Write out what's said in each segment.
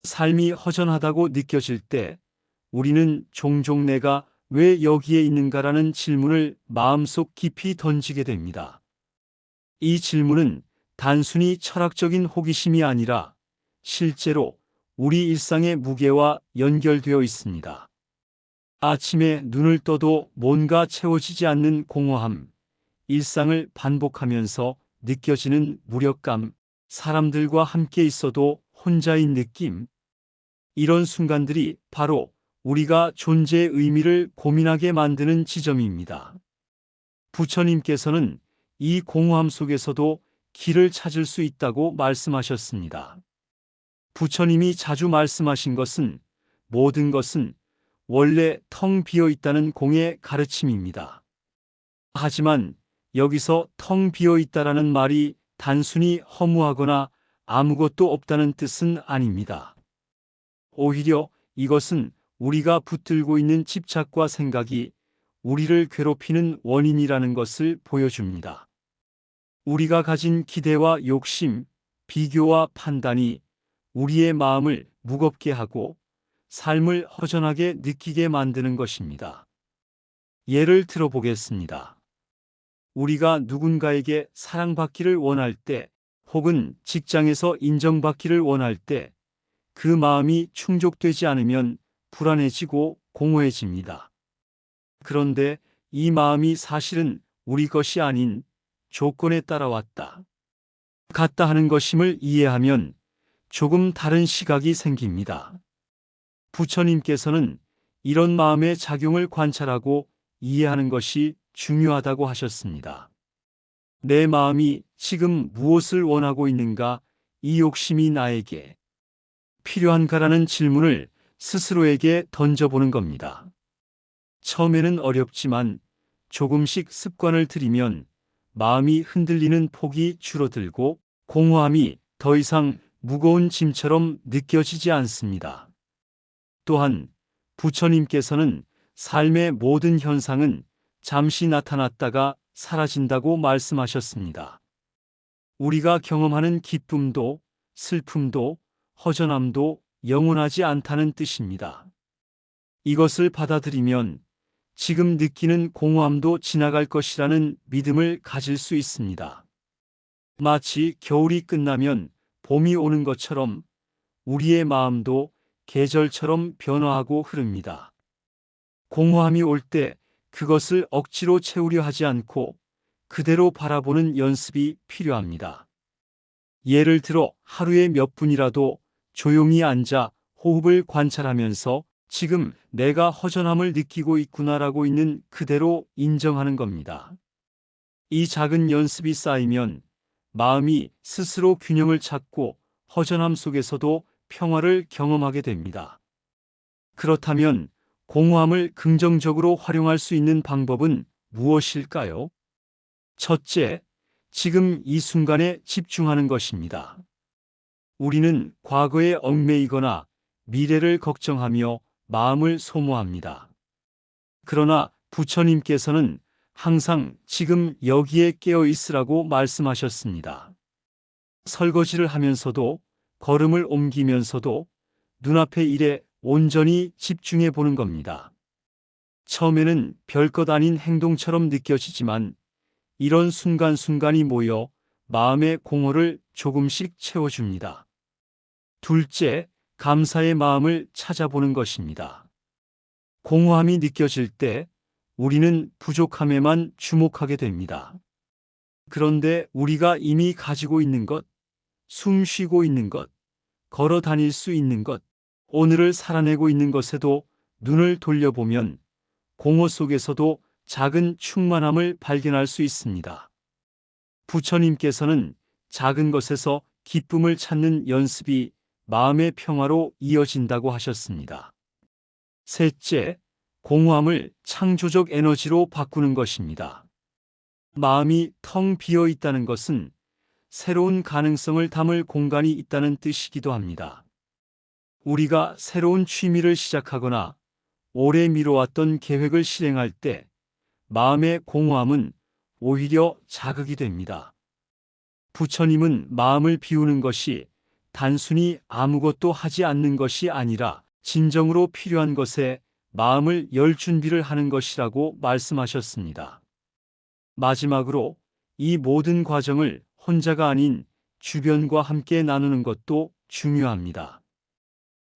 삶이 허전하다고 느껴질 때 우리는 종종 내가 왜 여기에 있는가라는 질문을 마음속 깊이 던지게 됩니다. 이 질문은 단순히 철학적인 호기심이 아니라 실제로 우리 일상의 무게와 연결되어 있습니다. 아침에 눈을 떠도 뭔가 채워지지 않는 공허함, 일상을 반복하면서 느껴지는 무력감, 사람들과 함께 있어도 혼자인 느낌, 이런 순간들이 바로 우리가 존재의 의미를 고민하게 만드는 지점입니다. 부처님께서는 이 공허함 속에서도 길을 찾을 수 있다고 말씀하셨습니다. 부처님이 자주 말씀하신 것은 모든 것은 원래 텅 비어 있다는 공의 가르침입니다. 하지만 여기서 텅 비어 있다라는 말이 단순히 허무하거나 아무것도 없다는 뜻은 아닙니다. 오히려 이것은 우리가 붙들고 있는 집착과 생각이 우리를 괴롭히는 원인이라는 것을 보여줍니다. 우리가 가진 기대와 욕심, 비교와 판단이 우리의 마음을 무겁게 하고 삶을 허전하게 느끼게 만드는 것입니다. 예를 들어보겠습니다. 우리가 누군가에게 사랑받기를 원할 때 혹은 직장에서 인정받기를 원할 때 그 마음이 충족되지 않으면 불안해지고 공허해집니다. 그런데 이 마음이 사실은 우리 것이 아닌 조건에 따라왔다 갔다 하는 것임을 이해하면 조금 다른 시각이 생깁니다. 부처님께서는 이런 마음의 작용을 관찰하고 이해하는 것이 중요하다고 하셨습니다. 내 마음이 지금 무엇을 원하고 있는가, 이 욕심이 나에게 필요한가라는 질문을 스스로에게 던져보는 겁니다. 처음에는 어렵지만 조금씩 습관을 들이면 마음이 흔들리는 폭이 줄어들고 공허함이 더 이상 무거운 짐처럼 느껴지지 않습니다. 또한 부처님께서는 삶의 모든 현상은 잠시 나타났다가 사라진다고 말씀하셨습니다. 우리가 경험하는 기쁨도 슬픔도 허전함도 영원하지 않다는 뜻입니다. 이것을 받아들이면 지금 느끼는 공허함도 지나갈 것이라는 믿음을 가질 수 있습니다. 마치 겨울이 끝나면 봄이 오는 것처럼 우리의 마음도 계절처럼 변화하고 흐릅니다. 공허함이 올 때 그것을 억지로 채우려 하지 않고 그대로 바라보는 연습이 필요합니다. 예를 들어 하루에 몇 분이라도 조용히 앉아 호흡을 관찰하면서 지금 내가 허전함을 느끼고 있구나라고 있는 그대로 인정하는 겁니다. 이 작은 연습이 쌓이면 마음이 스스로 균형을 찾고 허전함 속에서도 평화를 경험하게 됩니다. 그렇다면 공허함을 긍정적으로 활용할 수 있는 방법은 무엇일까요? 첫째, 지금 이 순간에 집중하는 것입니다. 우리는 과거에 얽매이거나 미래를 걱정하며 마음을 소모합니다. 그러나 부처님께서는 항상 지금 여기에 깨어 있으라고 말씀하셨습니다. 설거지를 하면서도 걸음을 옮기면서도 눈앞의 일에 온전히 집중해 보는 겁니다. 처음에는 별것 아닌 행동처럼 느껴지지만 이런 순간순간이 모여 마음의 공허를 조금씩 채워줍니다. 둘째, 감사의 마음을 찾아보는 것입니다. 공허함이 느껴질 때 우리는 부족함에만 주목하게 됩니다. 그런데 우리가 이미 가지고 있는 것, 숨 쉬고 있는 것, 걸어 다닐 수 있는 것, 오늘을 살아내고 있는 것에도 눈을 돌려보면 공허 속에서도 작은 충만함을 발견할 수 있습니다. 부처님께서는 작은 것에서 기쁨을 찾는 연습이 마음의 평화로 이어진다고 하셨습니다. 셋째, 공허함을 창조적 에너지로 바꾸는 것입니다. 마음이 텅 비어 있다는 것은 새로운 가능성을 담을 공간이 있다는 뜻이기도 합니다. 우리가 새로운 취미를 시작하거나 오래 미뤄왔던 계획을 실행할 때 마음의 공허함은 오히려 자극이 됩니다. 부처님은 마음을 비우는 것이 단순히 아무것도 하지 않는 것이 아니라 진정으로 필요한 것에 마음을 열 준비를 하는 것이라고 말씀하셨습니다. 마지막으로 이 모든 과정을 혼자가 아닌 주변과 함께 나누는 것도 중요합니다.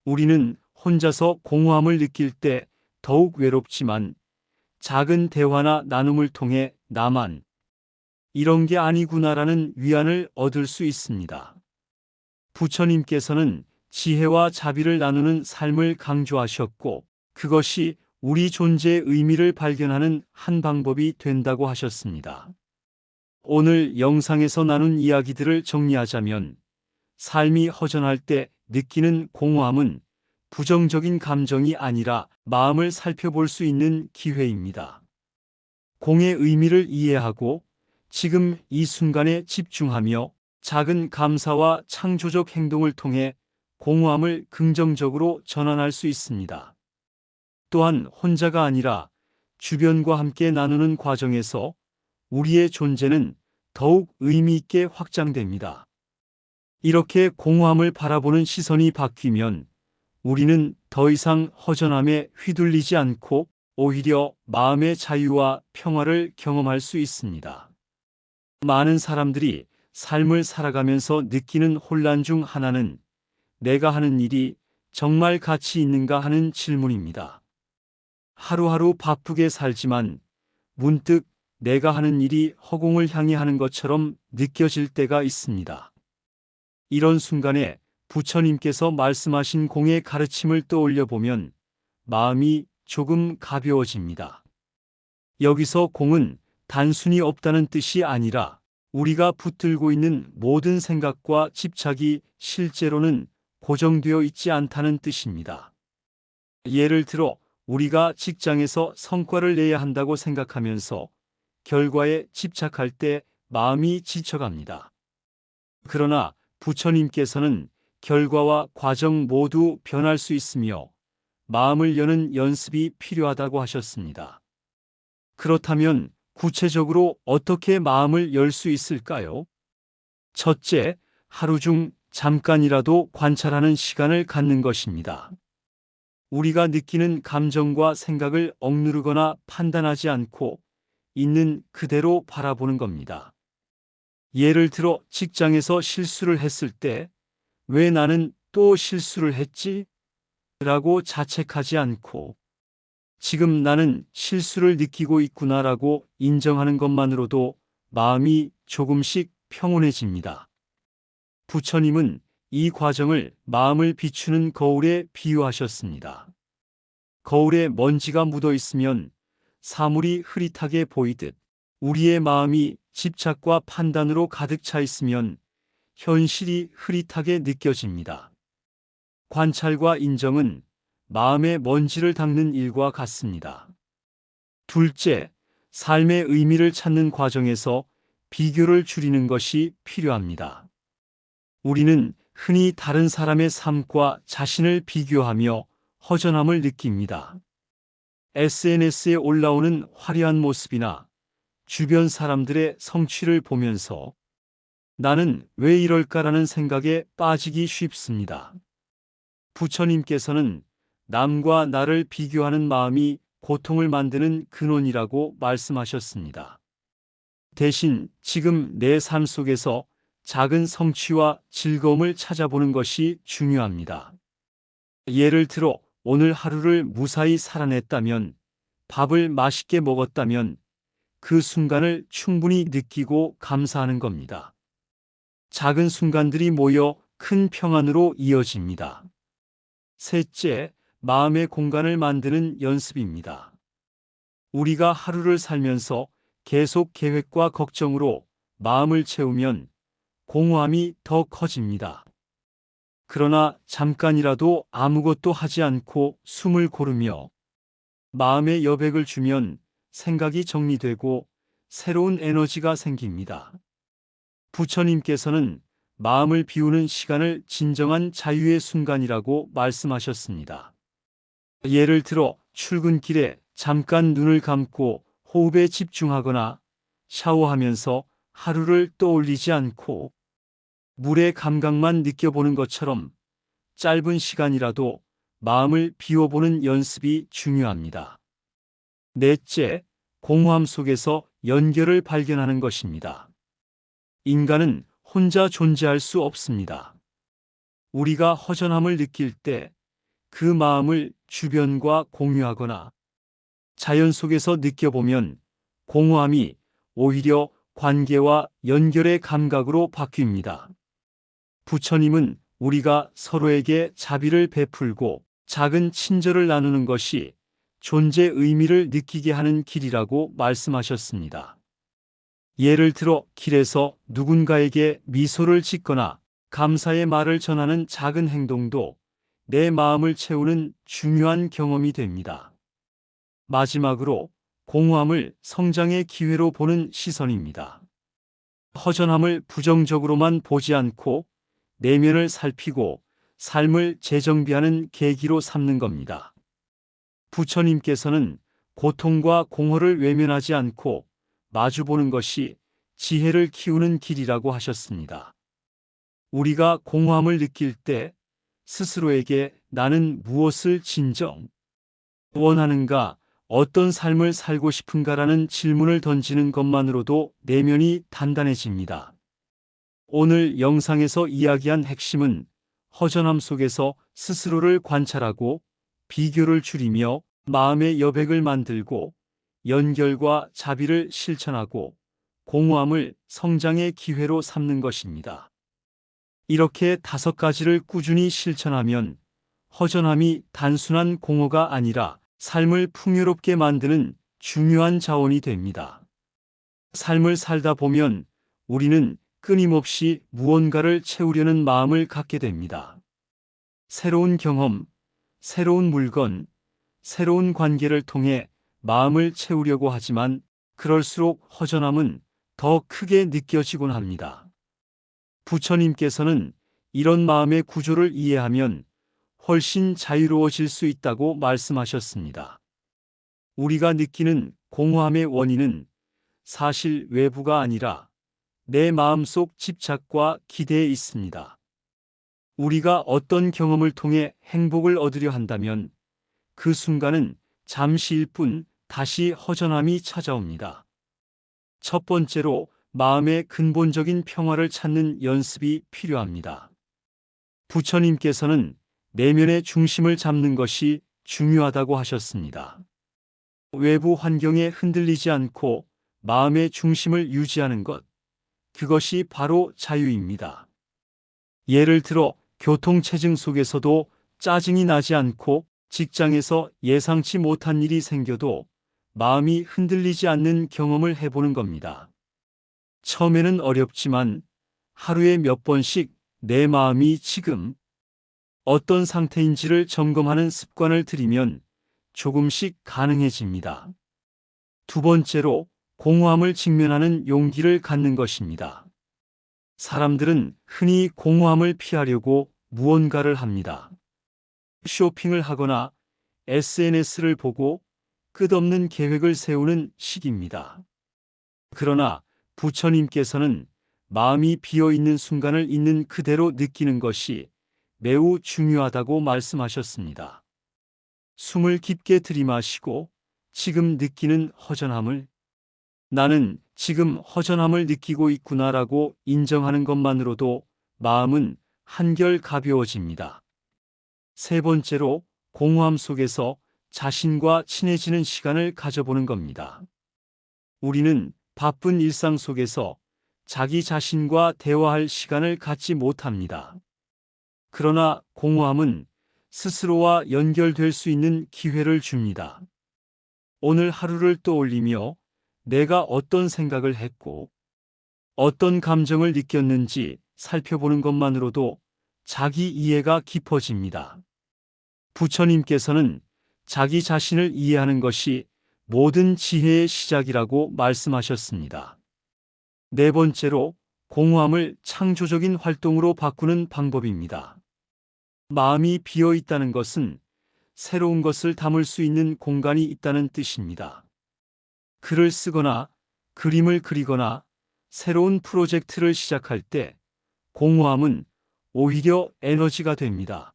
우리는 혼자서 공허함을 느낄 때 더욱 외롭지만 작은 대화나 나눔을 통해 나만 이런 게 아니구나라는 위안을 얻을 수 있습니다. 부처님께서는 지혜와 자비를 나누는 삶을 강조하셨고 그것이 우리 존재의 의미를 발견하는 한 방법이 된다고 하셨습니다. 오늘 영상에서 나눈 이야기들을 정리하자면 삶이 허전할 때 느끼는 공허함은 부정적인 감정이 아니라 마음을 살펴볼 수 있는 기회입니다. 공의 의미를 이해하고 지금 이 순간에 집중하며 작은 감사와 창조적 행동을 통해 공허함을 긍정적으로 전환할 수 있습니다. 또한 혼자가 아니라 주변과 함께 나누는 과정에서 우리의 존재는 더욱 의미 있게 확장됩니다. 이렇게 공허함을 바라보는 시선이 바뀌면 우리는 더 이상 허전함에 휘둘리지 않고 오히려 마음의 자유와 평화를 경험할 수 있습니다. 많은 사람들이 삶을 살아가면서 느끼는 혼란 중 하나는 내가 하는 일이 정말 가치 있는가 하는 질문입니다. 하루하루 바쁘게 살지만 문득 내가 하는 일이 허공을 향해 하는 것처럼 느껴질 때가 있습니다. 이런 순간에 부처님께서 말씀하신 공의 가르침을 떠올려 보면 마음이 조금 가벼워집니다. 여기서 공은 단순히 없다는 뜻이 아니라 우리가 붙들고 있는 모든 생각과 집착이 실제로는 고정되어 있지 않다는 뜻입니다. 예를 들어 우리가 직장에서 성과를 내야 한다고 생각하면서 결과에 집착할 때 마음이 지쳐갑니다. 그러나 부처님께서는 결과와 과정 모두 변할 수 있으며 마음을 여는 연습이 필요하다고 하셨습니다. 그렇다면 구체적으로 어떻게 마음을 열 수 있을까요? 첫째, 하루 중 잠깐이라도 관찰하는 시간을 갖는 것입니다. 우리가 느끼는 감정과 생각을 억누르거나 판단하지 않고 있는 그대로 바라보는 겁니다. 예를 들어 직장에서 실수를 했을 때 왜 나는 또 실수를 했지? 라고 자책하지 않고 지금 나는 실수를 느끼고 있구나라고 인정하는 것만으로도 마음이 조금씩 평온해집니다. 부처님은 이 과정을 마음을 비추는 거울에 비유하셨습니다. 거울에 먼지가 묻어 있으면 사물이 흐릿하게 보이듯 우리의 마음이 집착과 판단으로 가득 차 있으면 현실이 흐릿하게 느껴집니다. 관찰과 인정은 마음의 먼지를 닦는 일과 같습니다. 둘째, 삶의 의미를 찾는 과정에서 비교를 줄이는 것이 필요합니다. 우리는 흔히 다른 사람의 삶과 자신을 비교하며 허전함을 느낍니다. SNS에 올라오는 화려한 모습이나 주변 사람들의 성취를 보면서 나는 왜 이럴까라는 생각에 빠지기 쉽습니다. 부처님께서는 남과 나를 비교하는 마음이 고통을 만드는 근원이라고 말씀하셨습니다. 대신 지금 내 삶 속에서 작은 성취와 즐거움을 찾아보는 것이 중요합니다. 예를 들어 오늘 하루를 무사히 살아냈다면, 밥을 맛있게 먹었다면 그 순간을 충분히 느끼고 감사하는 겁니다. 작은 순간들이 모여 큰 평안으로 이어집니다. 셋째, 마음의 공간을 만드는 연습입니다. 우리가 하루를 살면서 계속 계획과 걱정으로 마음을 채우면 공허함이 더 커집니다. 그러나 잠깐이라도 아무것도 하지 않고 숨을 고르며 마음의 여백을 주면 생각이 정리되고 새로운 에너지가 생깁니다. 부처님께서는 마음을 비우는 시간을 진정한 자유의 순간이라고 말씀하셨습니다. 예를 들어 출근길에 잠깐 눈을 감고 호흡에 집중하거나 샤워하면서 하루를 떠올리지 않고 물의 감각만 느껴보는 것처럼 짧은 시간이라도 마음을 비워보는 연습이 중요합니다. 넷째, 공허함 속에서 연결을 발견하는 것입니다. 인간은 혼자 존재할 수 없습니다. 우리가 허전함을 느낄 때 그 마음을 주변과 공유하거나 자연 속에서 느껴보면 공허함이 오히려 관계와 연결의 감각으로 바뀝니다. 부처님은 우리가 서로에게 자비를 베풀고 작은 친절을 나누는 것이 존재 의미를 느끼게 하는 길이라고 말씀하셨습니다. 예를 들어 길에서 누군가에게 미소를 짓거나 감사의 말을 전하는 작은 행동도 내 마음을 채우는 중요한 경험이 됩니다. 마지막으로 공허함을 성장의 기회로 보는 시선입니다. 허전함을 부정적으로만 보지 않고 내면을 살피고 삶을 재정비하는 계기로 삼는 겁니다. 부처님께서는 고통과 공허를 외면하지 않고 마주보는 것이 지혜를 키우는 길이라고 하셨습니다. 우리가 공허함을 느낄 때 스스로에게 나는 무엇을 진정 원하는가, 어떤 삶을 살고 싶은가라는 질문을 던지는 것만으로도 내면이 단단해집니다. 오늘 영상에서 이야기한 핵심은 허전함 속에서 스스로를 관찰하고 비교를 줄이며 마음의 여백을 만들고 연결과 자비를 실천하고 공허함을 성장의 기회로 삼는 것입니다. 이렇게 5가지를 꾸준히 실천하면 허전함이 단순한 공허가 아니라 삶을 풍요롭게 만드는 중요한 자원이 됩니다. 삶을 살다 보면 우리는 끊임없이 무언가를 채우려는 마음을 갖게 됩니다. 새로운 경험, 새로운 물건, 새로운 관계를 통해 마음을 채우려고 하지만 그럴수록 허전함은 더 크게 느껴지곤 합니다. 부처님께서는 이런 마음의 구조를 이해하면 훨씬 자유로워질 수 있다고 말씀하셨습니다. 우리가 느끼는 공허함의 원인은 사실 외부가 아니라 내 마음속 집착과 기대에 있습니다. 우리가 어떤 경험을 통해 행복을 얻으려 한다면 그 순간은 잠시일 뿐 다시 허전함이 찾아옵니다. 첫 번째로 마음의 근본적인 평화를 찾는 연습이 필요합니다. 부처님께서는 내면의 중심을 잡는 것이 중요하다고 하셨습니다. 외부 환경에 흔들리지 않고 마음의 중심을 유지하는 것, 그것이 바로 자유입니다. 예를 들어 교통체증 속에서도 짜증이 나지 않고 직장에서 예상치 못한 일이 생겨도 마음이 흔들리지 않는 경험을 해보는 겁니다. 처음에는 어렵지만 하루에 몇 번씩 내 마음이 지금 어떤 상태인지를 점검하는 습관을 들이면 조금씩 가능해집니다. 두 번째로 공허함을 직면하는 용기를 갖는 것입니다. 사람들은 흔히 공허함을 피하려고 무언가를 합니다. 쇼핑을 하거나 SNS를 보고 끝없는 계획을 세우는 시기입니다. 그러나 부처님께서는 마음이 비어 있는 순간을 있는 그대로 느끼는 것이 매우 중요하다고 말씀하셨습니다. 숨을 깊게 들이마시고 지금 느끼는 허전함을 나는 지금 허전함을 느끼고 있구나라고 인정하는 것만으로도 마음은 한결 가벼워집니다. 세 번째로 공허함 속에서 자신과 친해지는 시간을 가져보는 겁니다. 우리는 바쁜 일상 속에서 자기 자신과 대화할 시간을 갖지 못합니다. 그러나 공허함은 스스로와 연결될 수 있는 기회를 줍니다. 오늘 하루를 떠올리며 내가 어떤 생각을 했고 어떤 감정을 느꼈는지 살펴보는 것만으로도 자기 이해가 깊어집니다. 부처님께서는 자기 자신을 이해하는 것이 모든 지혜의 시작이라고 말씀하셨습니다. 네 번째로 공허함을 창조적인 활동으로 바꾸는 방법입니다. 마음이 비어 있다는 것은 새로운 것을 담을 수 있는 공간이 있다는 뜻입니다. 글을 쓰거나 그림을 그리거나 새로운 프로젝트를 시작할 때 공허함은 오히려 에너지가 됩니다.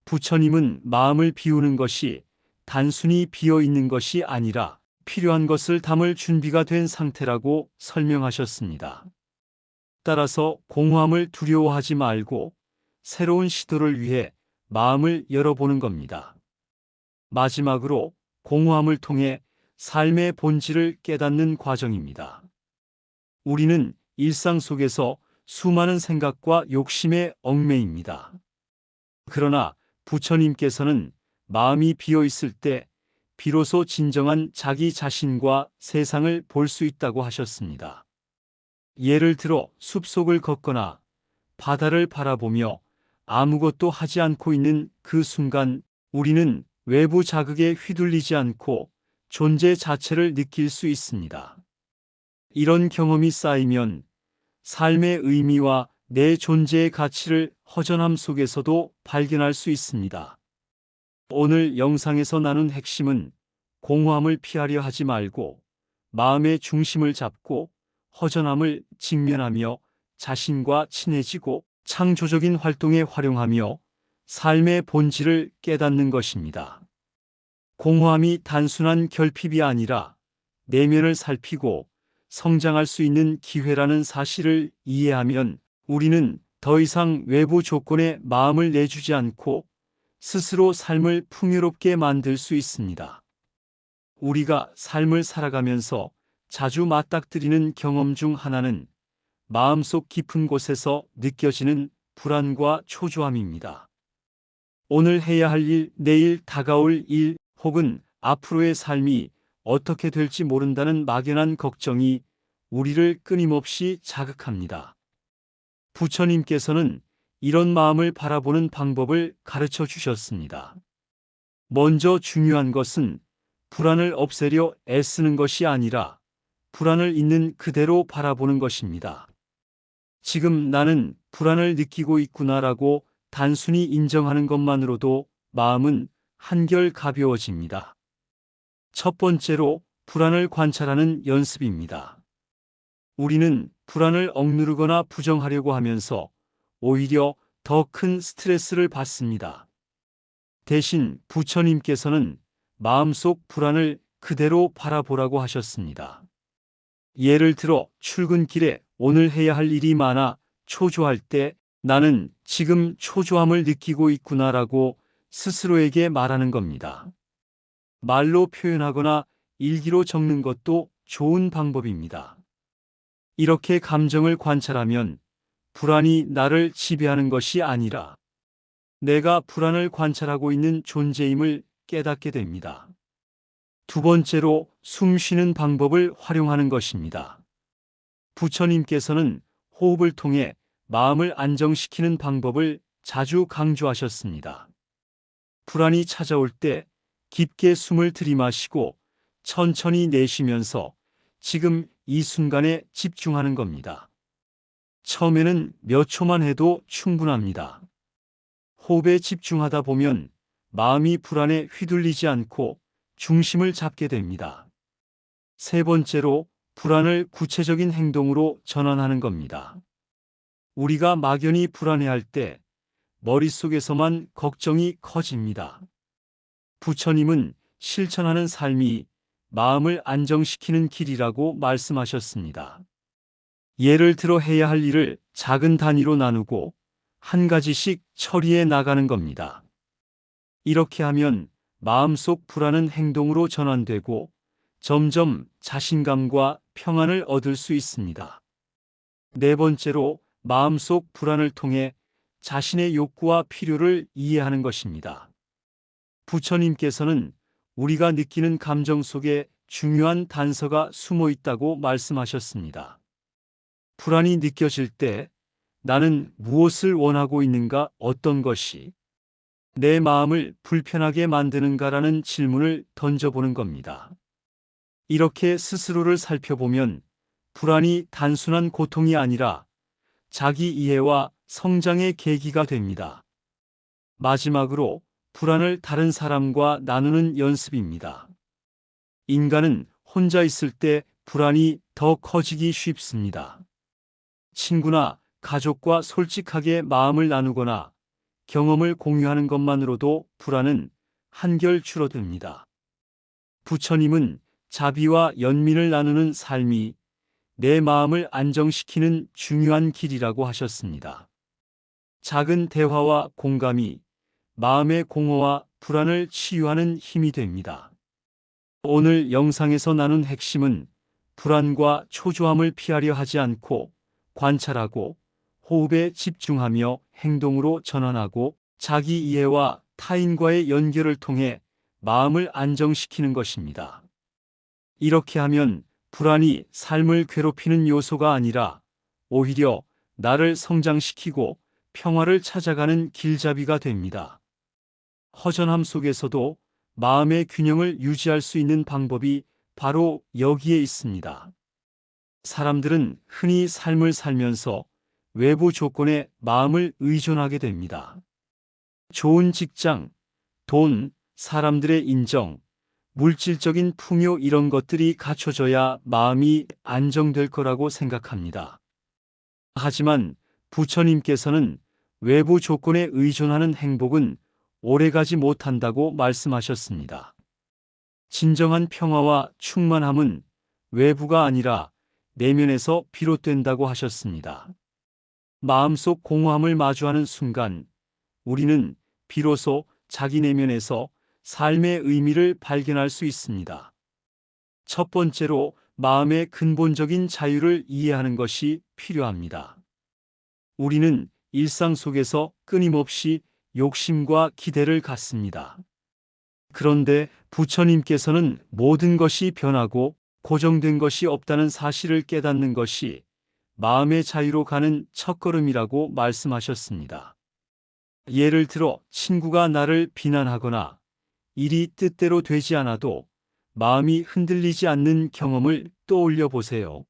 부처님은 마음을 비우는 것이 단순히 비어 있는 것이 아니라 필요한 것을 담을 준비가 된 상태라고 설명하셨습니다. 따라서 공허함을 두려워하지 말고 새로운 시도를 위해 마음을 열어보는 겁니다. 마지막으로 공허함을 통해 삶의 본질을 깨닫는 과정입니다. 우리는 일상 속에서 수많은 생각과 욕심에 얽매입니다. 그러나 부처님께서는 마음이 비어 있을 때 비로소 진정한 자기 자신과 세상을 볼 수 있다고 하셨습니다. 예를 들어 숲속을 걷거나 바다를 바라보며 아무것도 하지 않고 있는 그 순간 우리는 외부 자극에 휘둘리지 않고 존재 자체를 느낄 수 있습니다. 이런 경험이 쌓이면 삶의 의미와 내 존재의 가치를 허전함 속에서도 발견할 수 있습니다. 오늘 영상에서 나눈 핵심은 공허함을 피하려 하지 말고 마음의 중심을 잡고 허전함을 직면하며 자신과 친해지고 창조적인 활동에 활용하며 삶의 본질을 깨닫는 것입니다. 공허함이 단순한 결핍이 아니라 내면을 살피고 성장할 수 있는 기회라는 사실을 이해하면 우리는 더 이상 외부 조건에 마음을 내주지 않고 스스로 삶을 풍요롭게 만들 수 있습니다. 우리가 삶을 살아가면서 자주 맞닥뜨리는 경험 중 하나는 마음속 깊은 곳에서 느껴지는 불안과 초조함입니다. 오늘 해야 할 일, 내일 다가올 일, 혹은 앞으로의 삶이 어떻게 될지 모른다는 막연한 걱정이 우리를 끊임없이 자극합니다. 부처님께서는 이런 마음을 바라보는 방법을 가르쳐 주셨습니다. 먼저 중요한 것은 불안을 없애려 애쓰는 것이 아니라 불안을 있는 그대로 바라보는 것입니다. 지금 나는 불안을 느끼고 있구나라고 단순히 인정하는 것만으로도 마음은 한결 가벼워집니다. 첫 번째로 불안을 관찰하는 연습입니다. 우리는 불안을 억누르거나 부정하려고 하면서 오히려 더 큰 스트레스를 받습니다. 대신 부처님께서는 마음속 불안을 그대로 바라보라고 하셨습니다. 예를 들어 출근길에 오늘 해야 할 일이 많아 초조할 때 나는 지금 초조함을 느끼고 있구나라고 스스로에게 말하는 겁니다. 말로 표현하거나 일기로 적는 것도 좋은 방법입니다. 이렇게 감정을 관찰하면 불안이 나를 지배하는 것이 아니라 내가 불안을 관찰하고 있는 존재임을 깨닫게 됩니다. 두 번째로 숨 쉬는 방법을 활용하는 것입니다. 부처님께서는 호흡을 통해 마음을 안정시키는 방법을 자주 강조하셨습니다. 불안이 찾아올 때 깊게 숨을 들이마시고 천천히 내쉬면서 지금 이 순간에 집중하는 겁니다. 처음에는 몇 초만 해도 충분합니다. 호흡에 집중하다 보면 마음이 불안에 휘둘리지 않고 중심을 잡게 됩니다. 세 번째로 불안을 구체적인 행동으로 전환하는 겁니다. 우리가 막연히 불안해할 때 머릿속에서만 걱정이 커집니다. 부처님은 실천하는 삶이 마음을 안정시키는 길이라고 말씀하셨습니다. 예를 들어 해야 할 일을 작은 단위로 나누고 한 가지씩 처리해 나가는 겁니다. 이렇게 하면 마음속 불안은 행동으로 전환되고 점점 자신감과 평안을 얻을 수 있습니다. 네 번째로 마음속 불안을 통해 자신의 욕구와 필요를 이해하는 것입니다. 부처님께서는 우리가 느끼는 감정 속에 중요한 단서가 숨어 있다고 말씀하셨습니다. 불안이 느껴질 때 나는 무엇을 원하고 있는가, 어떤 것이 내 마음을 불편하게 만드는가라는 질문을 던져보는 겁니다. 이렇게 스스로를 살펴보면 불안이 단순한 고통이 아니라 자기 이해와 성장의 계기가 됩니다. 마지막으로 불안을 다른 사람과 나누는 연습입니다. 인간은 혼자 있을 때 불안이 더 커지기 쉽습니다. 친구나 가족과 솔직하게 마음을 나누거나 경험을 공유하는 것만으로도 불안은 한결 줄어듭니다. 부처님은 자비와 연민을 나누는 삶이 내 마음을 안정시키는 중요한 길이라고 하셨습니다. 작은 대화와 공감이 마음의 공허와 불안을 치유하는 힘이 됩니다. 오늘 영상에서 나눈 핵심은 불안과 초조함을 피하려 하지 않고 관찰하고 호흡에 집중하며 행동으로 전환하고 자기 이해와 타인과의 연결을 통해 마음을 안정시키는 것입니다. 이렇게 하면 불안이 삶을 괴롭히는 요소가 아니라 오히려 나를 성장시키고 평화를 찾아가는 길잡이가 됩니다. 허전함 속에서도 마음의 균형을 유지할 수 있는 방법이 바로 여기에 있습니다. 사람들은 흔히 삶을 살면서 외부 조건에 마음을 의존하게 됩니다. 좋은 직장, 돈, 사람들의 인정, 물질적인 풍요 이런 것들이 갖춰져야 마음이 안정될 거라고 생각합니다. 하지만 부처님께서는 외부 조건에 의존하는 행복은 오래가지 못한다고 말씀하셨습니다. 진정한 평화와 충만함은 외부가 아니라 내면에서 비롯된다고 하셨습니다. 마음속 공허함을 마주하는 순간 우리는 비로소 자기 내면에서 삶의 의미를 발견할 수 있습니다. 첫 번째로 마음의 근본적인 자유를 이해하는 것이 필요합니다. 우리는 일상 속에서 끊임없이 욕심과 기대를 갖습니다. 그런데 부처님께서는 모든 것이 변하고 고정된 것이 없다는 사실을 깨닫는 것이 마음의 자유로 가는 첫걸음이라고 말씀하셨습니다. 예를 들어 친구가 나를 비난하거나 일이 뜻대로 되지 않아도 마음이 흔들리지 않는 경험을 떠올려 보세요.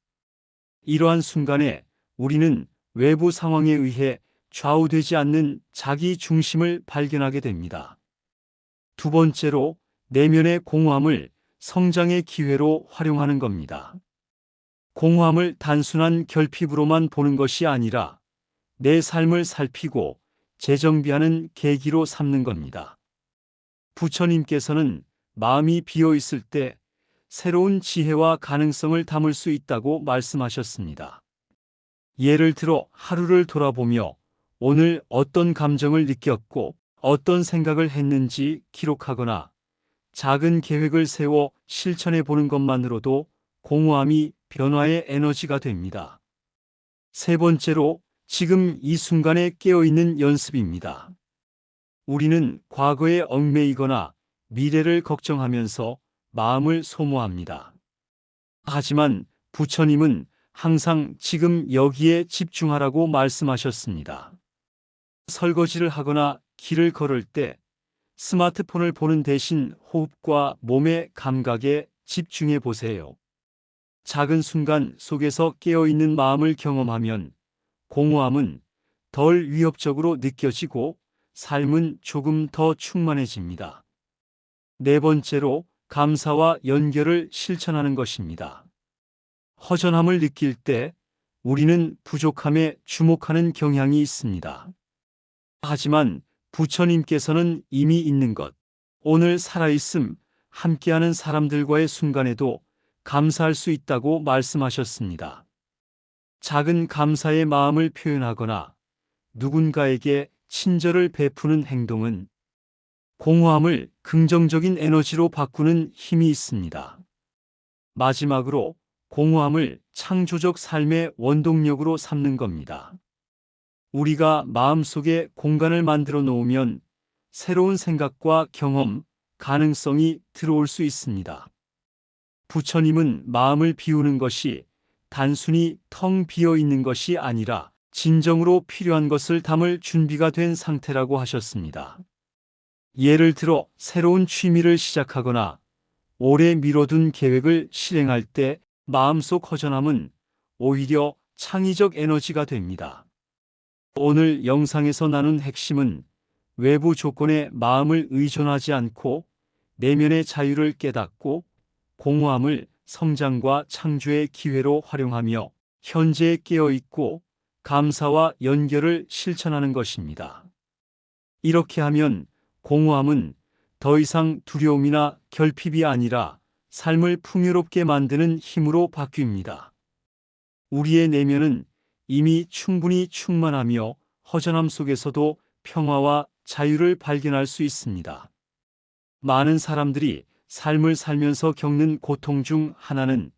이러한 순간에 우리는 외부 상황에 의해 좌우되지 않는 자기 중심을 발견하게 됩니다. 두 번째로 내면의 공허함을 성장의 기회로 활용하는 겁니다. 공허함을 단순한 결핍으로만 보는 것이 아니라 내 삶을 살피고 재정비하는 계기로 삼는 겁니다. 부처님께서는 마음이 비어 있을 때 새로운 지혜와 가능성을 담을 수 있다고 말씀하셨습니다. 예를 들어 하루를 돌아보며 오늘 어떤 감정을 느꼈고 어떤 생각을 했는지 기록하거나 작은 계획을 세워 실천해 보는 것만으로도 공허함이 변화의 에너지가 됩니다. 세 번째로 지금 이 순간에 깨어있는 연습입니다. 우리는 과거에 얽매이거나 미래를 걱정하면서 마음을 소모합니다. 하지만 부처님은 항상 지금 여기에 집중하라고 말씀하셨습니다. 설거지를 하거나 길을 걸을 때 스마트폰을 보는 대신 호흡과 몸의 감각에 집중해 보세요. 작은 순간 속에서 깨어있는 마음을 경험하면 공허함은 덜 위협적으로 느껴지고 삶은 조금 더 충만해집니다. 네 번째로 감사와 연결을 실천하는 것입니다. 허전함을 느낄 때 우리는 부족함에 주목하는 경향이 있습니다. 하지만 부처님께서는 이미 있는 것, 오늘 살아있음, 함께하는 사람들과의 순간에도 감사할 수 있다고 말씀하셨습니다. 작은 감사의 마음을 표현하거나 누군가에게 친절을 베푸는 행동은 공허함을 긍정적인 에너지로 바꾸는 힘이 있습니다. 마지막으로 공허함을 창조적 삶의 원동력으로 삼는 겁니다. 우리가 마음속에 공간을 만들어 놓으면 새로운 생각과 경험, 가능성이 들어올 수 있습니다. 부처님은 마음을 비우는 것이 단순히 텅 비어 있는 것이 아니라 진정으로 필요한 것을 담을 준비가 된 상태라고 하셨습니다. 예를 들어 새로운 취미를 시작하거나 오래 미뤄둔 계획을 실행할 때 마음속 허전함은 오히려 창의적 에너지가 됩니다. 오늘 영상에서 나눈 핵심은 외부 조건에 마음을 의존하지 않고 내면의 자유를 깨닫고 공허함을 성장과 창조의 기회로 활용하며 현재에 깨어있고 감사와 연결을 실천하는 것입니다. 이렇게 하면 공허함은 더 이상 두려움이나 결핍이 아니라 삶을 풍요롭게 만드는 힘으로 바뀝니다. 우리의 내면은 이미 충분히 충만하며 허전함 속에서도 평화와 자유를 발견할 수 있습니다. 많은 사람들이 삶을 살면서 겪는 고통 중 하나는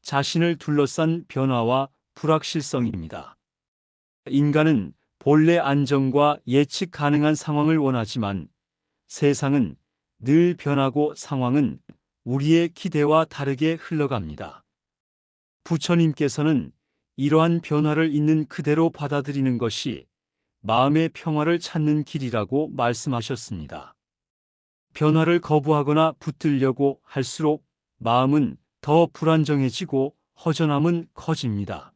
자신을 둘러싼 변화와 불확실성입니다. 인간은 본래 안정과 예측 가능한 상황을 원하지만 세상은 늘 변하고 상황은 우리의 기대와 다르게 흘러갑니다. 부처님께서는 이러한 변화를 있는 그대로 받아들이는 것이 마음의 평화를 찾는 길이라고 말씀하셨습니다. 변화를 거부하거나 붙들려고 할수록 마음은 더 불안정해지고 허전함은 커집니다.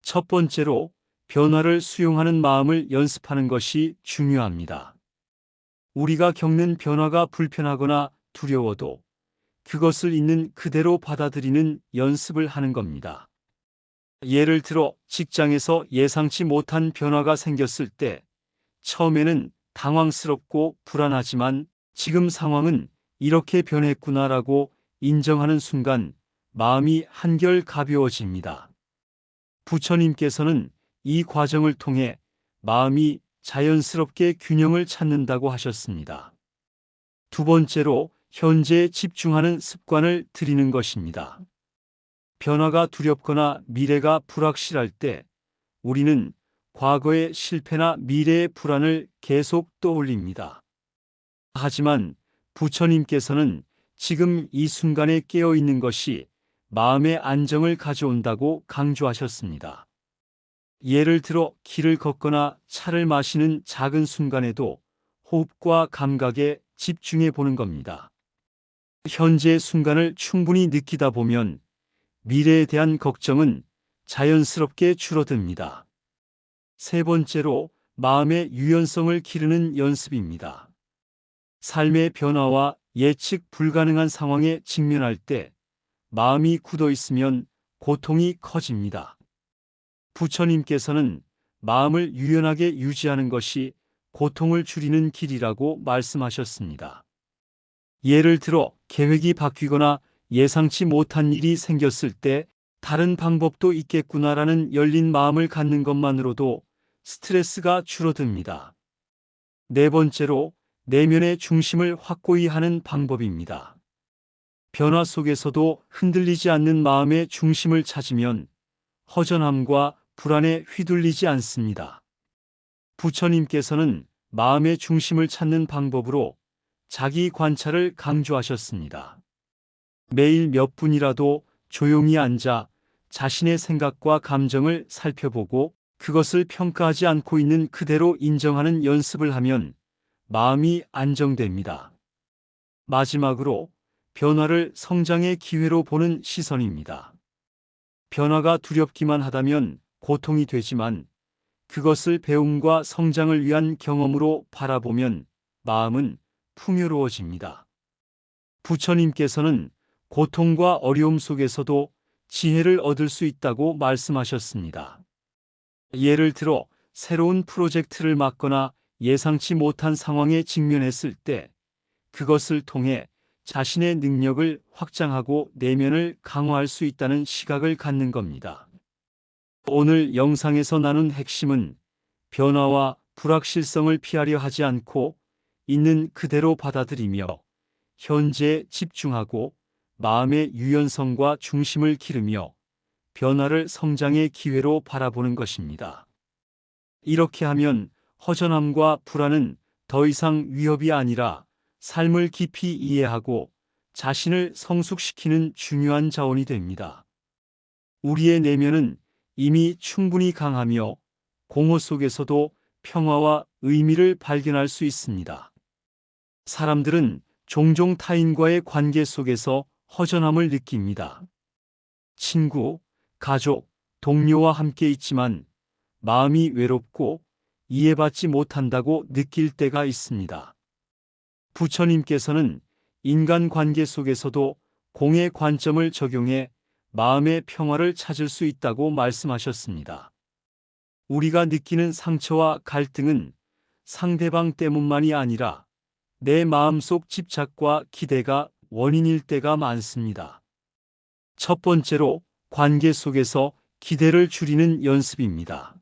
첫 번째로 변화를 수용하는 마음을 연습하는 것이 중요합니다. 우리가 겪는 변화가 불편하거나 두려워도 그것을 있는 그대로 받아들이는 연습을 하는 겁니다. 예를 들어 직장에서 예상치 못한 변화가 생겼을 때 처음에는 당황스럽고 불안하지만 지금 상황은 이렇게 변했구나라고 인정하는 순간 마음이 한결 가벼워집니다. 부처님께서는 이 과정을 통해 마음이 자연스럽게 균형을 찾는다고 하셨습니다. 두 번째로 현재에 집중하는 습관을 들이는 것입니다. 변화가 두렵거나 미래가 불확실할 때 우리는 과거의 실패나 미래의 불안을 계속 떠올립니다. 하지만 부처님께서는 지금 이 순간에 깨어 있는 것이 마음의 안정을 가져온다고 강조하셨습니다. 예를 들어 길을 걷거나 차를 마시는 작은 순간에도 호흡과 감각에 집중해 보는 겁니다. 현재의 순간을 충분히 느끼다 보면 미래에 대한 걱정은 자연스럽게 줄어듭니다. 세 번째로 마음의 유연성을 기르는 연습입니다. 삶의 변화와 예측 불가능한 상황에 직면할 때 마음이 굳어 있으면 고통이 커집니다. 부처님께서는 마음을 유연하게 유지하는 것이 고통을 줄이는 길이라고 말씀하셨습니다. 예를 들어 계획이 바뀌거나 예상치 못한 일이 생겼을 때 다른 방법도 있겠구나라는 열린 마음을 갖는 것만으로도 스트레스가 줄어듭니다. 네 번째로 내면의 중심을 확고히 하는 방법입니다. 변화 속에서도 흔들리지 않는 마음의 중심을 찾으면 허전함과 불안에 휘둘리지 않습니다. 부처님께서는 마음의 중심을 찾는 방법으로 자기 관찰을 강조하셨습니다. 매일 몇 분이라도 조용히 앉아 자신의 생각과 감정을 살펴보고 그것을 평가하지 않고 있는 그대로 인정하는 연습을 하면 마음이 안정됩니다. 마지막으로 변화를 성장의 기회로 보는 시선입니다. 변화가 두렵기만 하다면 고통이 되지만 그것을 배움과 성장을 위한 경험으로 바라보면 마음은 풍요로워집니다. 부처님께서는 고통과 어려움 속에서도 지혜를 얻을 수 있다고 말씀하셨습니다. 예를 들어 새로운 프로젝트를 맡거나 예상치 못한 상황에 직면했을 때 그것을 통해 자신의 능력을 확장하고 내면을 강화할 수 있다는 시각을 갖는 겁니다. 오늘 영상에서 나눈 핵심은 변화와 불확실성을 피하려 하지 않고 있는 그대로 받아들이며 현재에 집중하고 마음의 유연성과 중심을 기르며 변화를 성장의 기회로 바라보는 것입니다. 이렇게 하면 허전함과 불안은 더 이상 위협이 아니라 삶을 깊이 이해하고 자신을 성숙시키는 중요한 자원이 됩니다. 우리의 내면은 이미 충분히 강하며 공허 속에서도 평화와 의미를 발견할 수 있습니다. 사람들은 종종 타인과의 관계 속에서 허전함을 느낍니다. 친구, 가족, 동료와 함께 있지만 마음이 외롭고 이해받지 못한다고 느낄 때가 있습니다. 부처님께서는 인간관계 속에서도 공의 관점을 적용해 마음의 평화를 찾을 수 있다고 말씀하셨습니다. 우리가 느끼는 상처와 갈등은 상대방 때문만이 아니라 내 마음속 집착과 기대가 원인일 때가 많습니다. 첫 번째로 관계 속에서 기대를 줄이는 연습입니다.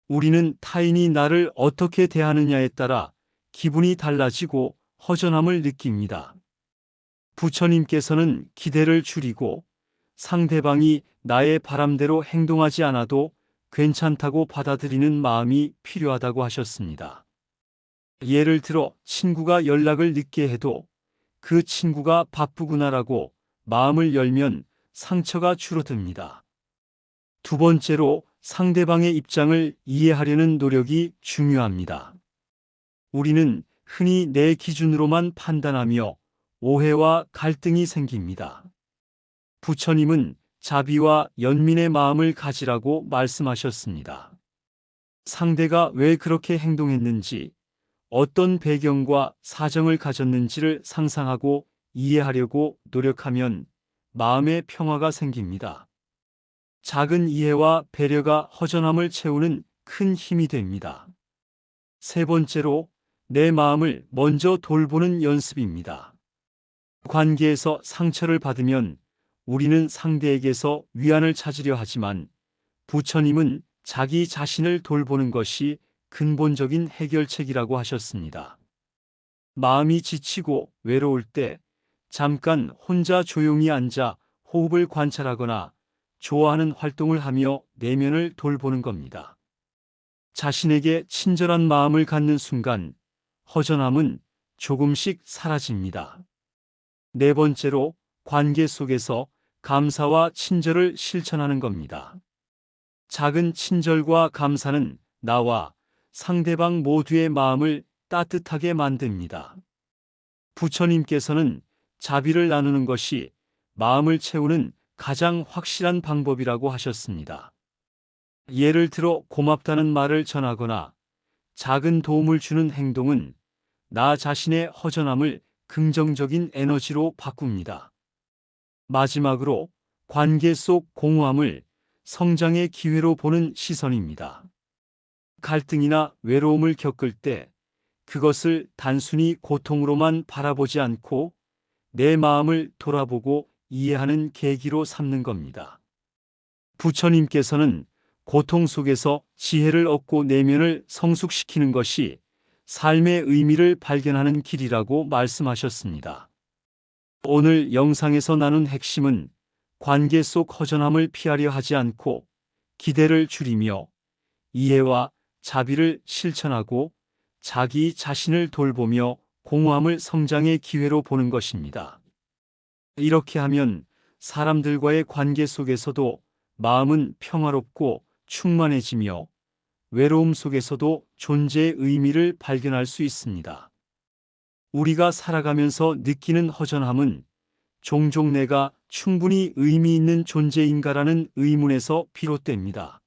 우리는 타인이 나를 어떻게 대하느냐에 따라 기분이 달라지고 허전함을 느낍니다. 부처님께서는 기대를 줄이고 상대방이 나의 바람대로 행동하지 않아도 괜찮다고 받아들이는 마음이 필요하다고 하셨습니다. 예를 들어 친구가 연락을 늦게 해도 그 친구가 바쁘구나라고 마음을 열면 상처가 줄어듭니다. 두 번째로 상대방의 입장을 이해하려는 노력이 중요합니다. 우리는 흔히 내 기준으로만 판단하며 오해와 갈등이 생깁니다. 부처님은 자비와 연민의 마음을 가지라고 말씀하셨습니다. 상대가 왜 그렇게 행동했는지, 어떤 배경과 사정을 가졌는지를 상상하고 이해하려고 노력하면 마음의 평화가 생깁니다. 작은 이해와 배려가 허전함을 채우는 큰 힘이 됩니다. 세 번째로 내 마음을 먼저 돌보는 연습입니다. 관계에서 상처를 받으면 우리는 상대에게서 위안을 찾으려 하지만 부처님은 자기 자신을 돌보는 것이 근본적인 해결책이라고 하셨습니다. 마음이 지치고 외로울 때 잠깐 혼자 조용히 앉아 호흡을 관찰하거나 좋아하는 활동을 하며 내면을 돌보는 겁니다. 자신에게 친절한 마음을 갖는 순간 허전함은 조금씩 사라집니다. 네 번째로 관계 속에서 감사와 친절을 실천하는 겁니다. 작은 친절과 감사는 나와 상대방 모두의 마음을 따뜻하게 만듭니다. 부처님께서는 자비를 나누는 것이 마음을 채우는 가장 확실한 방법이라고 하셨습니다. 예를 들어 고맙다는 말을 전하거나 작은 도움을 주는 행동은 나 자신의 허전함을 긍정적인 에너지로 바꿉니다. 마지막으로 관계 속 공허함을 성장의 기회로 보는 시선입니다. 갈등이나 외로움을 겪을 때 그것을 단순히 고통으로만 바라보지 않고 내 마음을 돌아보고 이해하는 계기로 삼는 겁니다. 부처님께서는 고통 속에서 지혜를 얻고 내면을 성숙시키는 것이 삶의 의미를 발견하는 길이라고 말씀하셨습니다. 오늘 영상에서 나눈 핵심은 관계 속 허전함을 피하려 하지 않고 기대를 줄이며 이해와 자비를 실천하고 자기 자신을 돌보며 공허함을 성장의 기회로 보는 것입니다. 이렇게 하면 사람들과의 관계 속에서도 마음은 평화롭고 충만해지며 외로움 속에서도 존재의 의미를 발견할 수 있습니다. 우리가 살아가면서 느끼는 허전함은 종종 내가 충분히 의미 있는 존재인가라는 의문에서 비롯됩니다.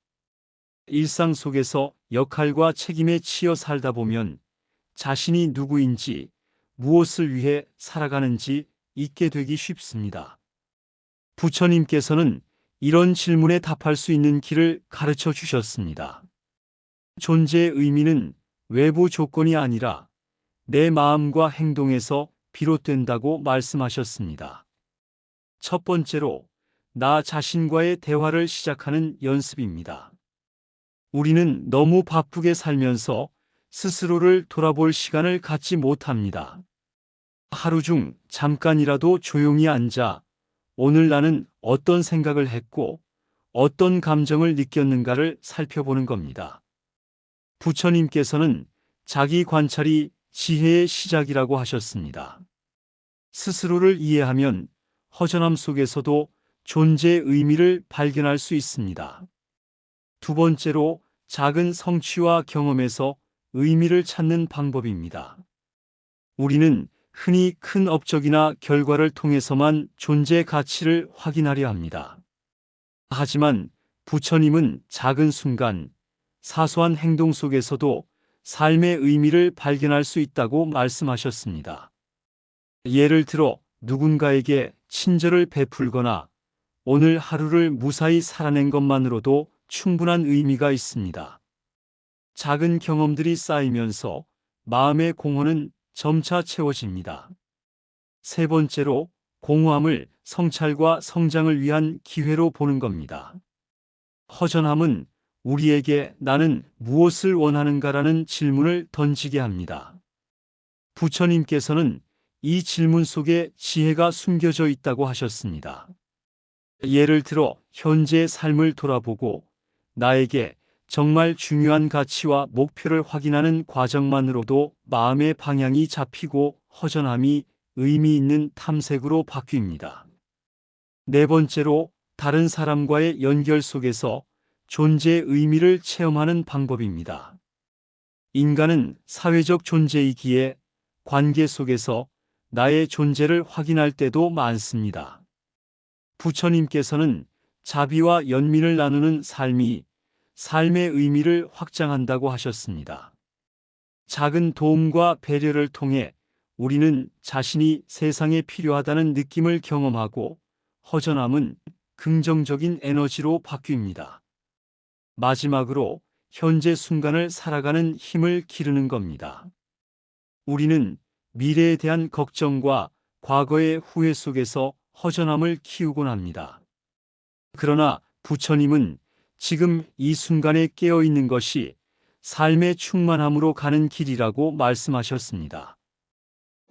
일상 속에서 역할과 책임에 치여 살다 보면 자신이 누구인지, 무엇을 위해 살아가는지 잊게 되기 쉽습니다. 부처님께서는 이런 질문에 답할 수 있는 길을 가르쳐 주셨습니다. 존재의 의미는 외부 조건이 아니라 내 마음과 행동에서 비롯된다고 말씀하셨습니다. 첫 번째로, 나 자신과의 대화를 시작하는 연습입니다. 우리는 너무 바쁘게 살면서 스스로를 돌아볼 시간을 갖지 못합니다. 하루 중 잠깐이라도 조용히 앉아 오늘 나는 어떤 생각을 했고 어떤 감정을 느꼈는가를 살펴보는 겁니다. 부처님께서는 자기 관찰이 지혜의 시작이라고 하셨습니다. 스스로를 이해하면 허전함 속에서도 존재의 의미를 발견할 수 있습니다. 두 번째로, 작은 성취와 경험에서 의미를 찾는 방법입니다. 우리는 흔히 큰 업적이나 결과를 통해서만 존재의 가치를 확인하려 합니다. 하지만 부처님은 작은 순간, 사소한 행동 속에서도 삶의 의미를 발견할 수 있다고 말씀하셨습니다. 예를 들어 누군가에게 친절을 베풀거나 오늘 하루를 무사히 살아낸 것만으로도 충분한 의미가 있습니다. 작은 경험들이 쌓이면서 마음의 공허는 점차 채워집니다. 세 번째로, 공허함을 성찰과 성장을 위한 기회로 보는 겁니다. 허전함은 우리에게 나는 무엇을 원하는가라는 질문을 던지게 합니다. 부처님께서는 이 질문 속에 지혜가 숨겨져 있다고 하셨습니다. 예를 들어 현재의 삶을 돌아보고 나에게 정말 중요한 가치와 목표를 확인하는 과정만으로도 마음의 방향이 잡히고 허전함이 의미 있는 탐색으로 바뀝니다. 네 번째로, 다른 사람과의 연결 속에서 존재의 의미를 체험하는 방법입니다. 인간은 사회적 존재이기에 관계 속에서 나의 존재를 확인할 때도 많습니다. 부처님께서는 자비와 연민을 나누는 삶이 삶의 의미를 확장한다고 하셨습니다. 작은 도움과 배려를 통해 우리는 자신이 세상에 필요하다는 느낌을 경험하고 허전함은 긍정적인 에너지로 바뀝니다. 마지막으로 현재 순간을 살아가는 힘을 기르는 겁니다. 우리는 미래에 대한 걱정과 과거의 후회 속에서 허전함을 키우곤 합니다. 그러나 부처님은 지금 이 순간에 깨어 있는 것이 삶의 충만함으로 가는 길이라고 말씀하셨습니다.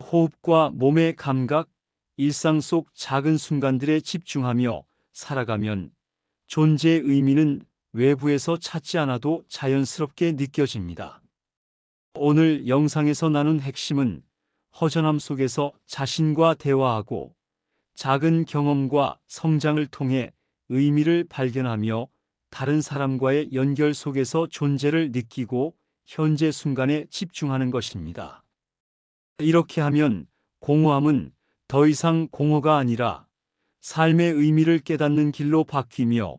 호흡과 몸의 감각, 일상 속 작은 순간들에 집중하며 살아가면 존재의 의미는 외부에서 찾지 않아도 자연스럽게 느껴집니다. 오늘 영상에서 나눈 핵심은 허전함 속에서 자신과 대화하고 작은 경험과 성장을 통해 의미를 발견하며 다른 사람과의 연결 속에서 존재를 느끼고 현재 순간에 집중하는 것입니다. 이렇게 하면 공허함은 더 이상 공허가 아니라 삶의 의미를 깨닫는 길로 바뀌며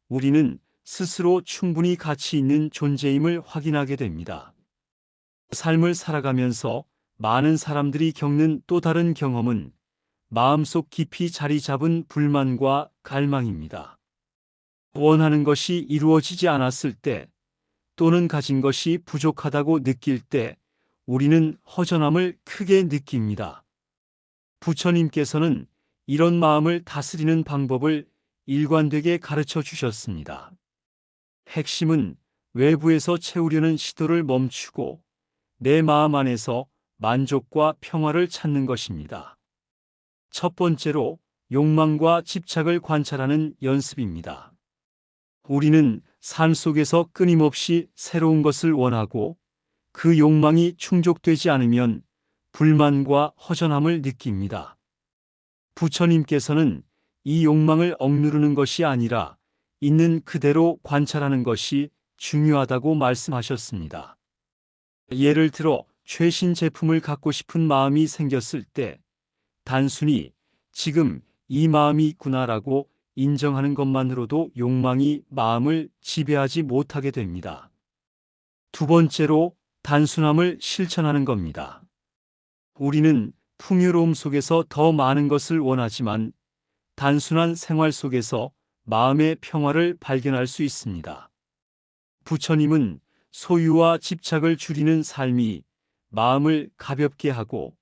우리는 스스로 충분히 가치 있는 존재임을 확인하게 됩니다. 삶을 살아가면서 많은 사람들이 겪는 또 다른 경험은 마음속 깊이 자리 잡은 불만과 갈망입니다. 원하는 것이 이루어지지 않았을 때 또는 가진 것이 부족하다고 느낄 때 우리는 허전함을 크게 느낍니다. 부처님께서는 이런 마음을 다스리는 방법을 일관되게 가르쳐 주셨습니다. 핵심은 외부에서 채우려는 시도를 멈추고 내 마음 안에서 만족과 평화를 찾는 것입니다. 첫 번째로, 욕망과 집착을 관찰하는 연습입니다. 우리는 삶 속에서 끊임없이 새로운 것을 원하고 그 욕망이 충족되지 않으면 불만과 허전함을 느낍니다. 부처님께서는 이 욕망을 억누르는 것이 아니라 있는 그대로 관찰하는 것이 중요하다고 말씀하셨습니다. 예를 들어 최신 제품을 갖고 싶은 마음이 생겼을 때 단순히 지금 이 마음이 있구나라고 인정하는 것만으로도 욕망이 마음을 지배하지 못하게 됩니다. 두 번째로, 단순함을 실천하는 겁니다. 우리는 풍요로움 속에서 더 많은 것을 원하지만 단순한 생활 속에서 마음의 평화를 발견할 수 있습니다. 부처님은 소유와 집착을 줄이는 삶이 마음을 가볍게 하고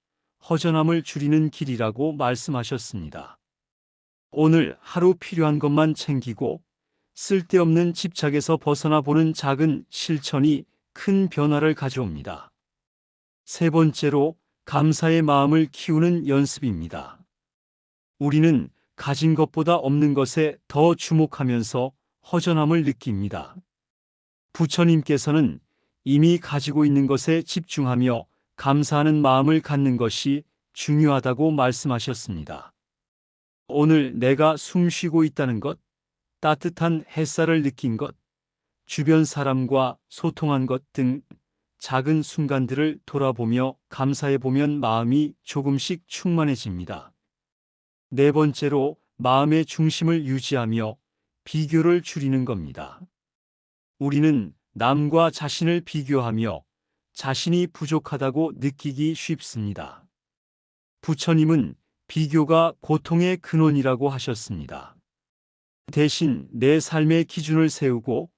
허전함을 줄이는 길이라고 말씀하셨습니다. 오늘 하루 필요한 것만 챙기고 쓸데없는 집착에서 벗어나 보는 작은 실천이 큰 변화를 가져옵니다. 세 번째로, 감사의 마음을 키우는 연습입니다. 우리는 가진 것보다 없는 것에 더 주목하면서 허전함을 느낍니다. 부처님께서는 이미 가지고 있는 것에 집중하며 감사하는 마음을 갖는 것이 중요하다고 말씀하셨습니다. 오늘 내가 숨 쉬고 있다는 것, 따뜻한 햇살을 느낀 것, 주변 사람과 소통한 것 등 작은 순간들을 돌아보며 감사해 보면 마음이 조금씩 충만해집니다. 네 번째로, 마음의 중심을 유지하며 비교를 줄이는 겁니다. 우리는 남과 자신을 비교하며 자신이 부족하다고 느끼기 쉽습니다. 부처님은 비교가 고통의 근원이라고 하셨습니다. 대신 내 삶의 기준을 세우고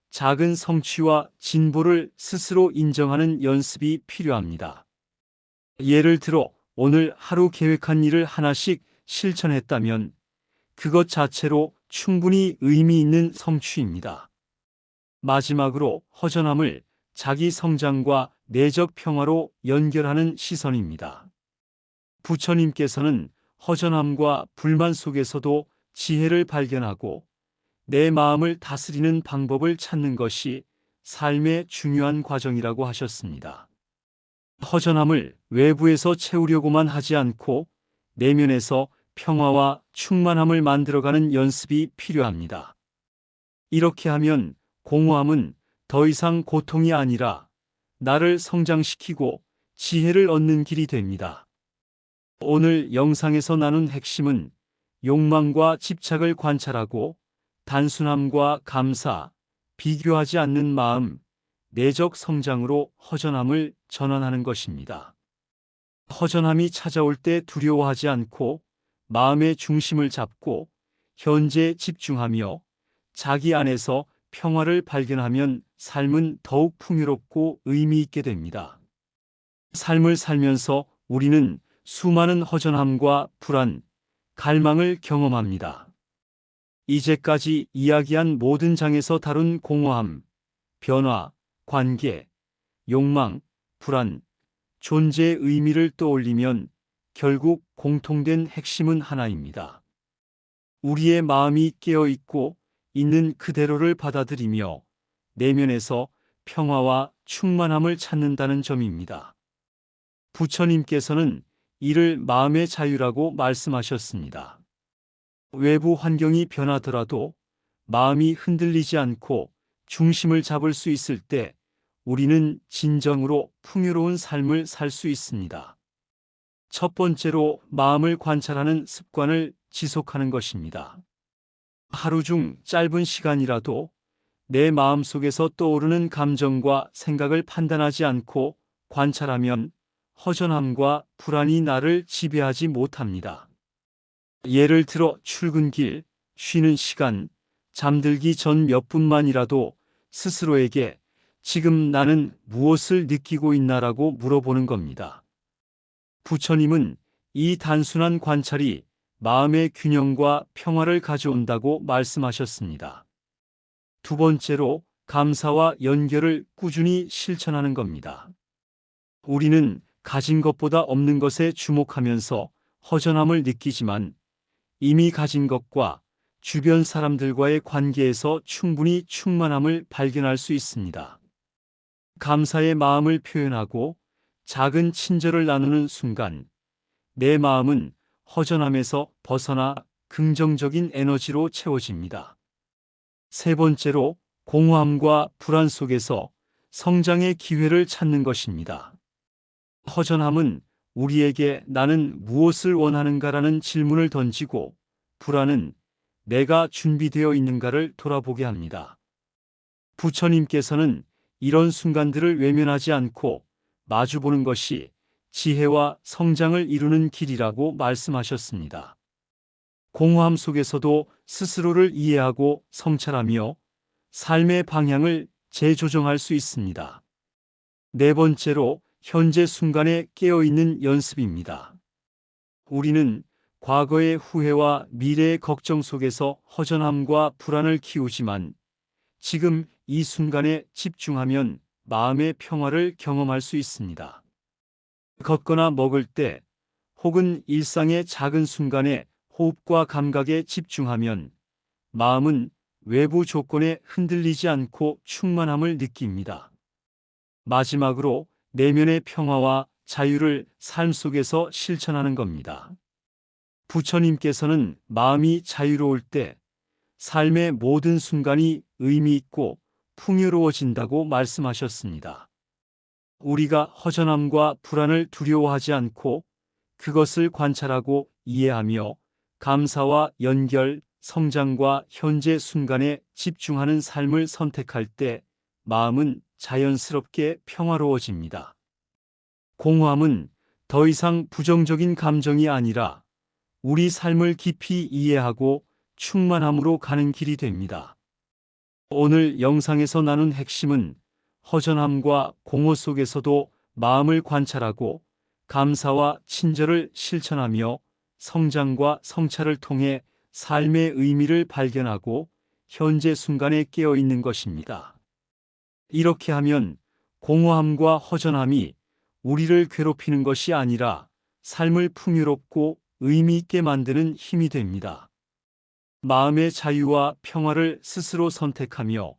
작은 성취와 진보를 스스로 인정하는 연습이 필요합니다. 예를 들어 오늘 하루 계획한 일을 하나씩 실천했다면 그것 자체로 충분히 의미 있는 성취입니다. 마지막으로 허전함을 자기 성장과 내적 평화로 연결하는 시선입니다. 부처님께서는 허전함과 불만 속에서도 지혜를 발견하고 내 마음을 다스리는 방법을 찾는 것이 삶의 중요한 과정이라고 하셨습니다. 허전함을 외부에서 채우려고만 하지 않고 내면에서 평화와 충만함을 만들어가는 연습이 필요합니다. 이렇게 하면 공허함은 더 이상 고통이 아니라 나를 성장시키고 지혜를 얻는 길이 됩니다. 오늘 영상에서 나눈 핵심은 욕망과 집착을 관찰하고 단순함과 감사, 비교하지 않는 마음, 내적 성장으로 허전함을 전환하는 것입니다. 허전함이 찾아올 때 두려워하지 않고 마음의 중심을 잡고 현재에 집중하며 자기 안에서 평화를 발견하면 삶은 더욱 풍요롭고 의미 있게 됩니다. 삶을 살면서 우리는 수많은 허전함과 불안, 갈망을 경험합니다. 이제까지 이야기한 모든 장에서 다룬 공허함, 변화, 관계, 욕망, 불안, 존재의 의미를 떠올리면 결국 공통된 핵심은 하나입니다. 우리의 마음이 깨어 있고 있는 그대로를 받아들이며 내면에서 평화와 충만함을 찾는다는 점입니다. 부처님께서는 이를 마음의 자유라고 말씀하셨습니다. 외부 환경이 변하더라도 마음이 흔들리지 않고 중심을 잡을 수 있을 때 우리는 진정으로 풍요로운 삶을 살 수 있습니다. 첫 번째로 마음을 관찰하는 습관을 지속하는 것입니다. 하루 중 짧은 시간이라도 내 마음 속에서 떠오르는 감정과 생각을 판단하지 않고 관찰하면 허전함과 불안이 나를 지배하지 못합니다. 예를 들어 출근길, 쉬는 시간, 잠들기 전 몇 분만이라도 스스로에게 지금 나는 무엇을 느끼고 있나라고 물어보는 겁니다. 부처님은 이 단순한 관찰이 마음의 균형과 평화를 가져온다고 말씀하셨습니다. 두 번째로 감사와 연결을 꾸준히 실천하는 겁니다. 우리는 가진 것보다 없는 것에 주목하면서 허전함을 느끼지만 이미 가진 것과 주변 사람들과의 관계에서 충분히 충만함을 발견할 수 있습니다. 감사의 마음을 표현하고 작은 친절을 나누는 순간 내 마음은 허전함에서 벗어나 긍정적인 에너지로 채워집니다. 세 번째로 공허함과 불안 속에서 성장의 기회를 찾는 것입니다. 허전함은 우리에게 나는 무엇을 원하는가라는 질문을 던지고 불안은 내가 준비되어 있는가를 돌아보게 합니다. 부처님께서는 이런 순간들을 외면하지 않고 마주보는 것이 지혜와 성장을 이루는 길이라고 말씀하셨습니다. 공허함 속에서도 스스로를 이해하고 성찰하며 삶의 방향을 재조정할 수 있습니다. 네 번째로 현재 순간에 깨어있는 연습입니다. 우리는 과거의 후회와 미래의 걱정 속에서 허전함과 불안을 키우지만 지금 이 순간에 집중하면 마음의 평화를 경험할 수 있습니다. 걷거나 먹을 때 혹은 일상의 작은 순간에 호흡과 감각에 집중하면 마음은 외부 조건에 흔들리지 않고 충만함을 느낍니다. 마지막으로 내면의 평화와 자유를 삶 속에서 실천하는 겁니다. 부처님께서는 마음이 자유로울 때 삶의 모든 순간이 의미 있고 풍요로워진다고 말씀하셨습니다. 우리가 허전함과 불안을 두려워하지 않고 그것을 관찰하고 이해하며 감사와 연결, 성장과 현재 순간에 집중하는 삶을 선택할 때 마음은 자연스럽게 평화로워집니다. 공허함은 더 이상 부정적인 감정이 아니라 우리 삶을 깊이 이해하고 충만함으로 가는 길이 됩니다. 오늘 영상에서 나눈 핵심은 허전함과 공허 속에서도 마음을 관찰하고 감사와 친절을 실천하며 성장과 성찰을 통해 삶의 의미를 발견하고 현재 순간에 깨어 있는 것입니다. 이렇게 하면 공허함과 허전함이 우리를 괴롭히는 것이 아니라 삶을 풍요롭고 의미 있게 만드는 힘이 됩니다. 마음의 자유와 평화를 스스로 선택하며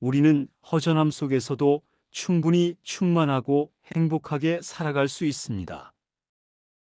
우리는 허전함 속에서도 충분히 충만하고 행복하게 살아갈 수 있습니다.